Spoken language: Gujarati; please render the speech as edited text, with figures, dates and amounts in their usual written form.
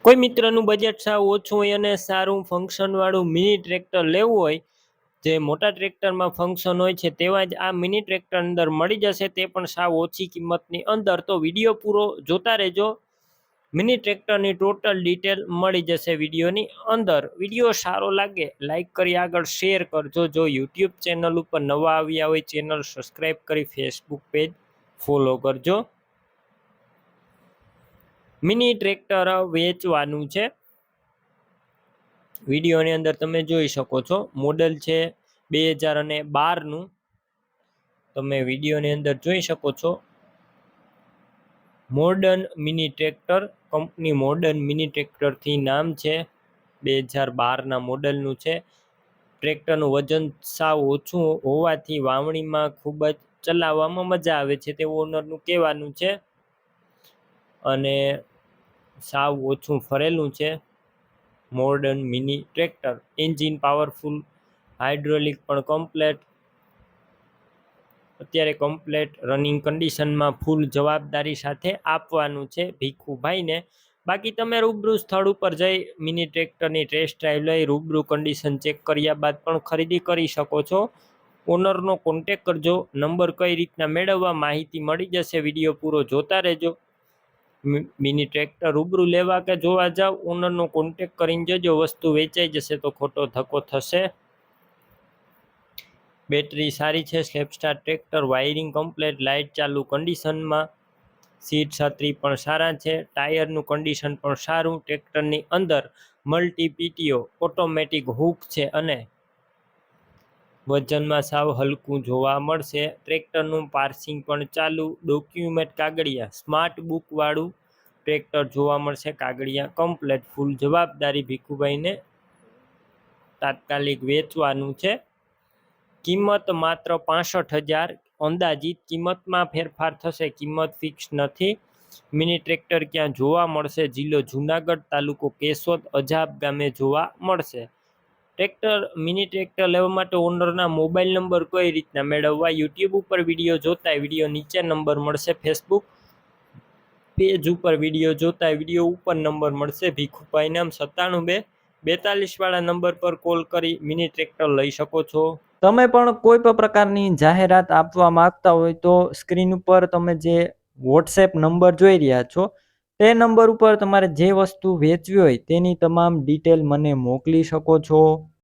કોઈ મિત્રનું બજેટ સાવ ઓછું હોય અને સારું ફંક્શનવાળું મિની ટ્રેક્ટર લેવું હોય, જે મોટા ટ્રેક્ટરમાં ફંક્શન હોય છે તેવા જ આ મિની ટ્રેક્ટર અંદર મળી જશે, તે પણ સાવ ઓછી કિંમતની અંદર. તો વિડીયો પૂરો જોતા રહેજો. મિની ટ્રેક્ટરની ટોટલ ડિટેલ મળી જશે વિડીયોની અંદર. વિડીયો સારો લાગે લાઈક કરી આગળ શેર કરજો. જો યુટ્યુબ ચેનલ ઉપર નવા આવ્યા હોય, ચેનલ સબસ્ક્રાઈબ કરી ફેસબુક પેજ ફોલો કરજો. મિની ટ્રેક્ટર વેચવાનું છે. વિડીયોની અંદર તમે જોઈ શકો છો. મોડલ છે 2012નું. તમે વિડીયોની અંદર જોઈ શકો છો. Modern mini tractor, company modern mini ટ્રેક્ટરથી નામ છે. 2012ના મોડલનું છે. ટ્રેક્ટરનું વજન સાવ ઓછું હોવાથી વાવણીમાં ખૂબ જ ચલાવવામાં મજા આવે છે તેવું ઓનરનું કહેવાનું છે. અને સાવ ઓછું ફરેલું છે modern mini tractor. Engine powerful, hydraulic પણ કમ્પ્લેટ, અત્યારે કમ્પ્લેટ રનિંગ કન્ડિશનમાં ફૂલ જવાબદારી સાથે આપવાનું છે ભીખુભાઈને. બાકી તમે રૂબરૂ સ્થળ ઉપર જઈ મિની ટ્રેક્ટરની ટેસ્ટ ડ્રાઈવ લઈ રૂબરૂ કન્ડિશન ચેક કર્યા બાદ પણ ખરીદી કરી શકો છો. ઓનરનો કોન્ટેક કરજો. નંબર કઈ રીતના મેળવવા માહિતી મળી જશે. વિડીયો પૂરો જોતા રહેજો. મિની ટ્રેક્ટર રૂબરૂ લેવા કે જોવા જાવ, ઓનરનો કોન્ટેક કરીને જજો. વસ્તુ વેચાઈ જશે તો ખોટો ધક્કો થશે. બેટરી સારી છે. સ્લેપસ્ટાર ટ્રેક્ટર, વાયરિંગ કમ્પ્લેટ, લાઇટ ચાલુ કન્ડિશનમાં, સીટ છત્રી પણ સારા છે, ટાયરનું કન્ડિશન પણ સારું. ટ્રેક્ટરની અંદર મલ્ટી પીટીઓ ઓટોમેટિક હૂક છે અને વજનમાં સાવ હલકું જોવા મળશે. ટ્રેક્ટરનું પાર્સિંગ પણ ચાલુ. ડોક્યુમેન્ટ કાગળિયા સ્માર્ટ બુક વાળું ટ્રેક્ટર જોવા મળશે. કાગળિયા કમ્પ્લેટ, ફૂલ જવાબદારી. ભીખુભાઈને તાત્કાલિક વેચવાનું છે. કિંમત માત્ર 65,000 અંદાજિત કિંમતમાં ફેરફાર થશે. કિંમત ફિક્સ નથી. મિની ટ્રેક્ટર ક્યાં જોવા મળશે? જિલ્લો જુનાગઢ, તાલુકો કેશોદ, અજાબ ગામે જોવા મળશે. મિની ટ્રેક્ટર લેવા માટે ઓનરના મોબાઈલ નંબર કઈ રીતના મેળવવા? યુટ્યુબ ઉપર વિડીયો જોતા વિડીયો નીચે નંબર મળશે. ફેસબુક પેજ ઉપર વિડીયો જોતા વિડીયો ઉપર નંબર મળશે. ભીખુભાઈ નામ 97 2 42 વાળા નંબર પર કોલ કરી મિની ટ્રેક્ટર લઈ શકો છો. તમે પણ કોઈ પણ પ્રકારની જાહેરાત આપવા માંગતા હોય તો સ્ક્રીન ઉપર તમે જે વોટ્સએપ નંબર જોઈ રહ્યા છો તે નંબર ઉપર તમારે જે વસ્તુ વેચવી હોય તેની તમામ ડિટેલ મને મોકલી શકો છો.